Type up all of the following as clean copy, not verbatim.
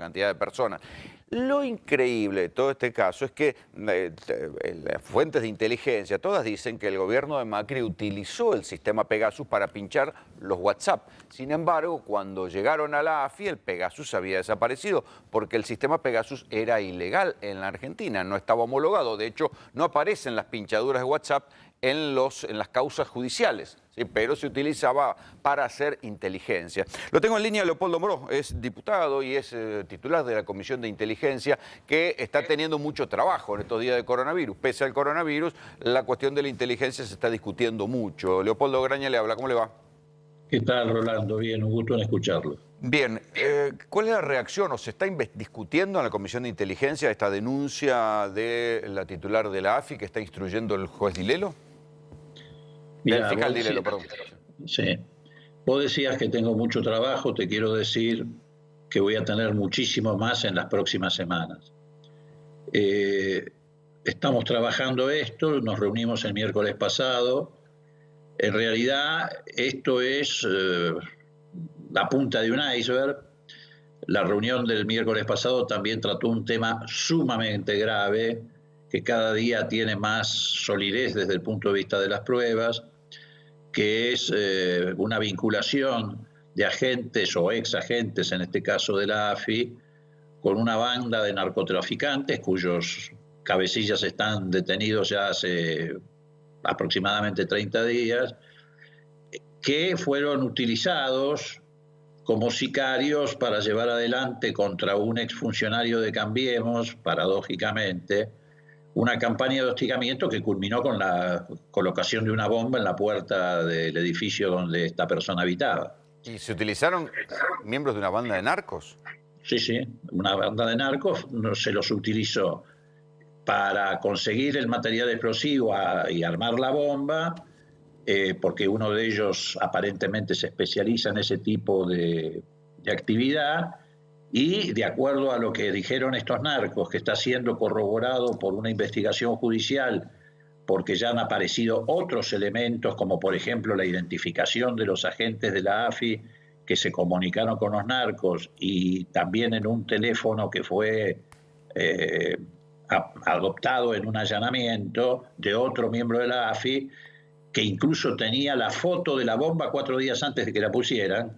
cantidad de personas. Lo increíble de todo este caso es que las fuentes de inteligencia todas dicen que el gobierno de Macri utilizó el sistema Pegasus para pinchar los WhatsApp. Sin embargo, cuando llegaron a la AFI, el Pegasus había desaparecido porque el sistema Pegasus era ilegal en la Argentina, no estaba homologado. De hecho, no aparecen las pinchaduras de WhatsApp en las causas judiciales, ¿sí? Pero se utilizaba para hacer inteligencia. Lo tengo en línea Leopoldo Moró, es diputado y es titular de la Comisión de Inteligencia, que está teniendo mucho trabajo en estos días de coronavirus. Pese al coronavirus, la cuestión de la inteligencia se está discutiendo mucho. Leopoldo Graña le habla, ¿cómo le va? ¿Qué tal, Rolando? Bien, un gusto en escucharlo. Bien, ¿cuál es la reacción o se está discutiendo en la Comisión de Inteligencia esta denuncia de la titular de la AFI que está instruyendo el juez Dilelo? Del Mira, fiscal Dilelo, perdón. Sí. Vos decías que tengo mucho trabajo, te quiero decir que voy a tener muchísimo más en las próximas semanas. Estamos trabajando esto, nos reunimos el miércoles pasado. En realidad, esto es la punta de un iceberg. La reunión del miércoles pasado también trató un tema sumamente grave, que cada día tiene más solidez desde el punto de vista de las pruebas, que es una vinculación de agentes o ex agentes, en este caso de la AFI, con una banda de narcotraficantes cuyos cabecillas están detenidos ya hace aproximadamente 30 días, que fueron utilizados como sicarios para llevar adelante contra un exfuncionario de Cambiemos, paradójicamente, una campaña de hostigamiento que culminó con la colocación de una bomba en la puerta del edificio donde esta persona habitaba. ¿Y se utilizaron miembros de una banda de narcos? Sí, una banda de narcos se los utilizó para conseguir el material explosivo y armar la bomba, porque uno de ellos aparentemente se especializa en ese tipo de actividad, y de acuerdo a lo que dijeron estos narcos, que está siendo corroborado por una investigación judicial, porque ya han aparecido otros elementos, como por ejemplo la identificación de los agentes de la AFI que se comunicaron con los narcos, y también en un teléfono que fue adoptado en un allanamiento de otro miembro de la AFI, que incluso tenía la foto de la bomba 4 días antes de que la pusieran,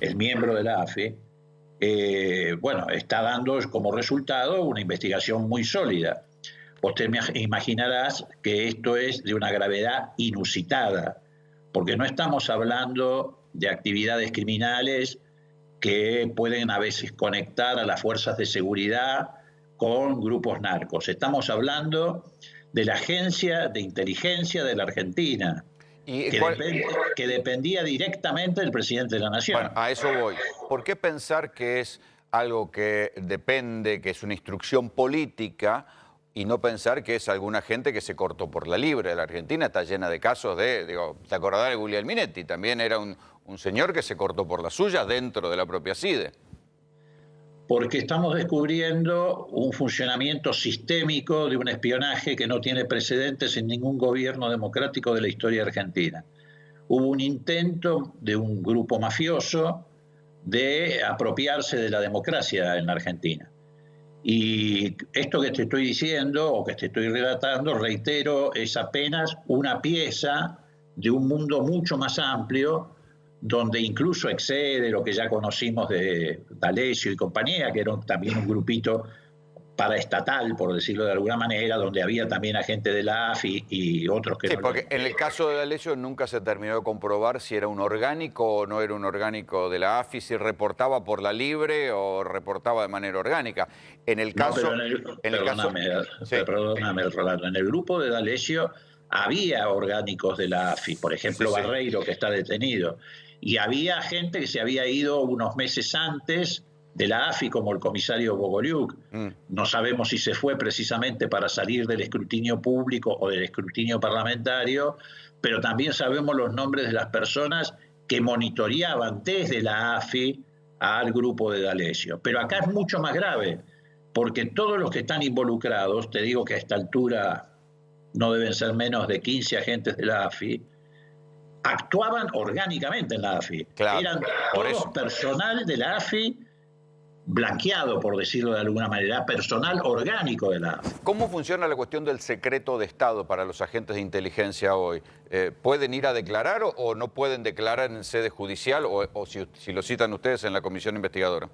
el miembro de la AFI. Bueno, está dando como resultado una investigación muy sólida. Vos te imaginarás que esto es de una gravedad inusitada, porque no estamos hablando de actividades criminales que pueden a veces conectar a las fuerzas de seguridad con grupos narcos. Estamos hablando de la Agencia de Inteligencia de la Argentina, que dependía directamente del presidente de la Nación. Bueno, a eso voy. ¿Por qué pensar que es algo que depende, que es una instrucción política, y no pensar que es alguna gente que se cortó por la libre? La Argentina está llena de casos ¿te acordás de Guglielminetti? También era un señor que se cortó por la suya dentro de la propia CIDE. Porque estamos descubriendo un funcionamiento sistémico de un espionaje que no tiene precedentes en ningún gobierno democrático de la historia argentina. Hubo un intento de un grupo mafioso de apropiarse de la democracia en la Argentina. Y esto que te estoy diciendo o que te estoy relatando, reitero, es apenas una pieza de un mundo mucho más amplio, donde incluso excede lo que ya conocimos de D'Alessio y compañía, que era también un grupito paraestatal, por decirlo de alguna manera, donde había también agentes de la AFI y otros que sí, no. Porque en el caso de D'Alessio nunca se terminó de comprobar si era un orgánico o no era un orgánico de la AFI, si reportaba por la libre o reportaba de manera orgánica. En el caso... Perdóname, Rolando, en el grupo de D'Alessio había orgánicos de la AFI, por ejemplo, Barreiro, que está detenido, y había gente que se había ido unos meses antes de la AFI, como el comisario Bogolyuk. No sabemos si se fue precisamente para salir del escrutinio público o del escrutinio parlamentario, pero también sabemos los nombres de las personas que monitoreaban desde la AFI al grupo de D'Alessio. Pero acá es mucho más grave, porque todos los que están involucrados, te digo que a esta altura no deben ser menos de 15 agentes de la AFI, actuaban orgánicamente en la AFI. Claro, eran todos personal de la AFI blanqueado, por decirlo de alguna manera, personal orgánico de la AFI. ¿Cómo funciona la cuestión del secreto de Estado para los agentes de inteligencia hoy? ¿Pueden ir a declarar o no pueden declarar en sede judicial o si lo citan ustedes en la comisión investigadora?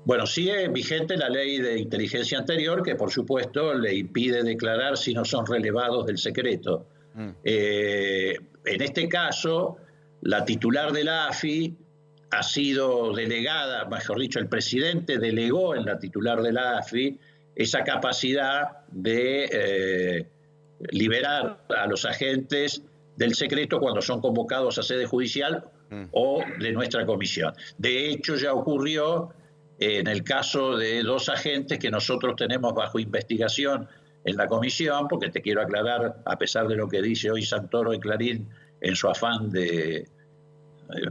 Bueno, sigue vigente la ley de inteligencia anterior que, por supuesto, le impide declarar si no son relevados del secreto. En este caso, la titular de la AFI ha sido delegada, mejor dicho, el presidente delegó en la titular de la AFI esa capacidad de liberar a los agentes del secreto cuando son convocados a sede judicial o de nuestra comisión. De hecho, ya ocurrió en el caso de 2 agentes que nosotros tenemos bajo investigación en la comisión, porque te quiero aclarar, a pesar de lo que dice hoy Santoro y Clarín en su afán de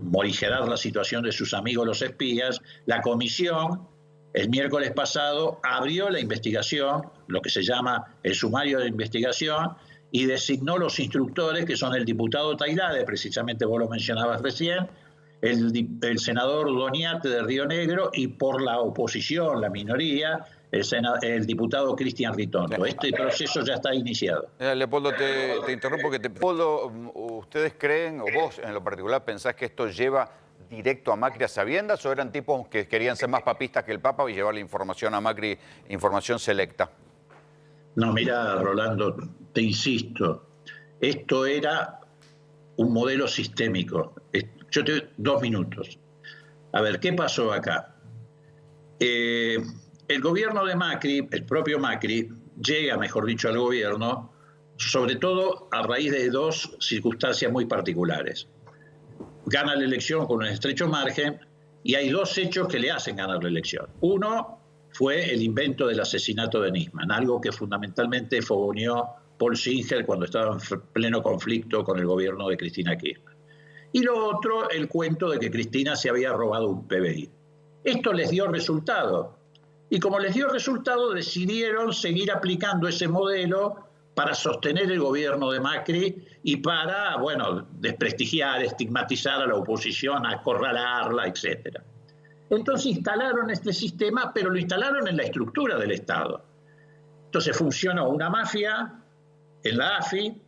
morigerar la situación de sus amigos los espías, la comisión el miércoles pasado abrió la investigación, lo que se llama el sumario de investigación, y designó los instructores, que son el diputado Tailade, precisamente vos lo mencionabas recién, el senador Doniate de Río Negro, y por la oposición, la minoría, el diputado Cristian Ritondo. Este proceso ya está iniciado. Leopoldo, te interrumpo. Leopoldo, ¿ustedes creen, o vos en lo particular pensás que esto lleva directo a Macri a sabiendas o eran tipos que querían ser más papistas que el Papa y llevar la información a Macri, información selecta? No, mira, Rolando, te insisto, esto era un modelo sistémico. Yo te doy 2 minutos. A ver, ¿qué pasó acá? El gobierno de Macri, el propio Macri, llega, mejor dicho, al gobierno, sobre todo a raíz de 2 circunstancias muy particulares. Gana la elección con un estrecho margen y hay 2 hechos que le hacen ganar la elección. Uno fue el invento del asesinato de Nisman, algo que fundamentalmente fogoneó Paul Singer cuando estaba en pleno conflicto con el gobierno de Cristina Kirchner. Y lo otro, el cuento de que Cristina se había robado un PBI. Esto les dio resultado. Y como les dio resultado, decidieron seguir aplicando ese modelo para sostener el gobierno de Macri y para, bueno, desprestigiar, estigmatizar a la oposición, acorralarla, etc. Entonces instalaron este sistema, pero lo instalaron en la estructura del Estado. Entonces funcionó una mafia en la AFI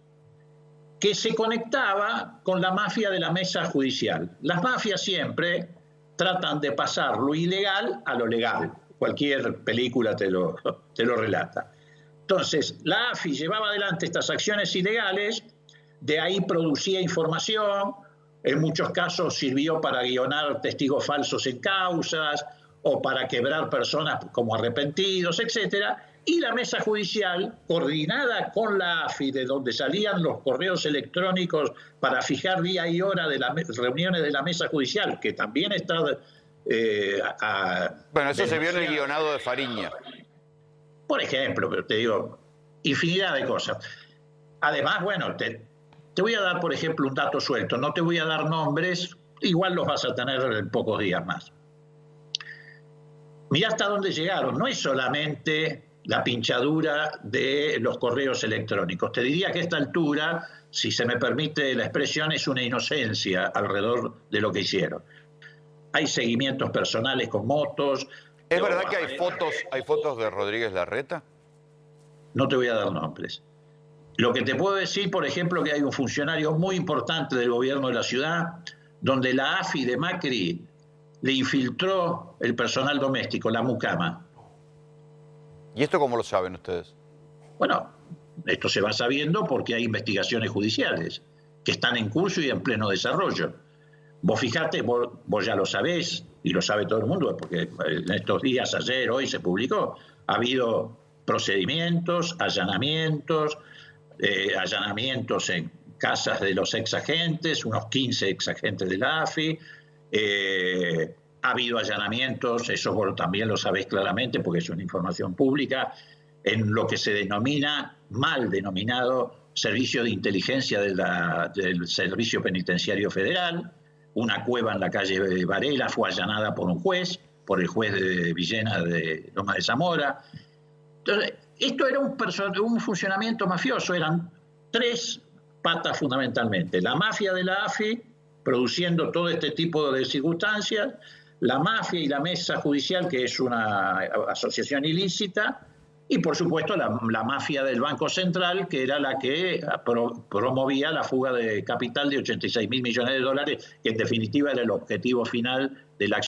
que se conectaba con la mafia de la mesa judicial. Las mafias siempre tratan de pasar lo ilegal a lo legal. Cualquier película te lo relata. Entonces, la AFI llevaba adelante estas acciones ilegales, de ahí producía información, en muchos casos sirvió para guionar testigos falsos en causas o para quebrar personas como arrepentidos, etcétera. Y la mesa judicial, coordinada con la AFI, de donde salían los correos electrónicos para fijar día y hora de las reuniones de la mesa judicial, que también está... bueno, eso se vio en el guionado de Fariña. Por ejemplo, pero te digo, infinidad de cosas. Además, bueno, te voy a dar, por ejemplo, un dato suelto. No te voy a dar nombres, igual los vas a tener en pocos días más. Mirá hasta dónde llegaron. No es solamente la pinchadura de los correos electrónicos. Te diría que a esta altura, si se me permite la expresión, es una inocencia alrededor de lo que hicieron. Hay seguimientos personales con motos. ¿Es verdad que hay fotos de Rodríguez Larreta? No te voy a dar nombres. Lo que te puedo decir, por ejemplo, que hay un funcionario muy importante del gobierno de la ciudad, donde la AFI de Macri le infiltró el personal doméstico, la mucama. ¿Y esto cómo lo saben ustedes? Bueno, esto se va sabiendo porque hay investigaciones judiciales que están en curso y en pleno desarrollo. Vos fijate, vos ya lo sabés, y lo sabe todo el mundo, porque en estos días, ayer, hoy se publicó, ha habido procedimientos, allanamientos en casas de los exagentes, unos 15 exagentes de la AFI, ha habido allanamientos, eso vos también lo sabés claramente porque es una información pública, en lo que se denomina, mal denominado, servicio de inteligencia del Servicio Penitenciario Federal. Una cueva en la calle Varela fue allanada por un juez, por el juez de Villena de Loma de Zamora. Entonces, esto era un funcionamiento mafioso, eran 3 patas fundamentalmente. La mafia de la AFI, produciendo todo este tipo de circunstancias, la mafia y la mesa judicial, que es una asociación ilícita, y por supuesto la mafia del Banco Central, que era la que promovía la fuga de capital de 86.000 millones de dólares, que en definitiva era el objetivo final de la acción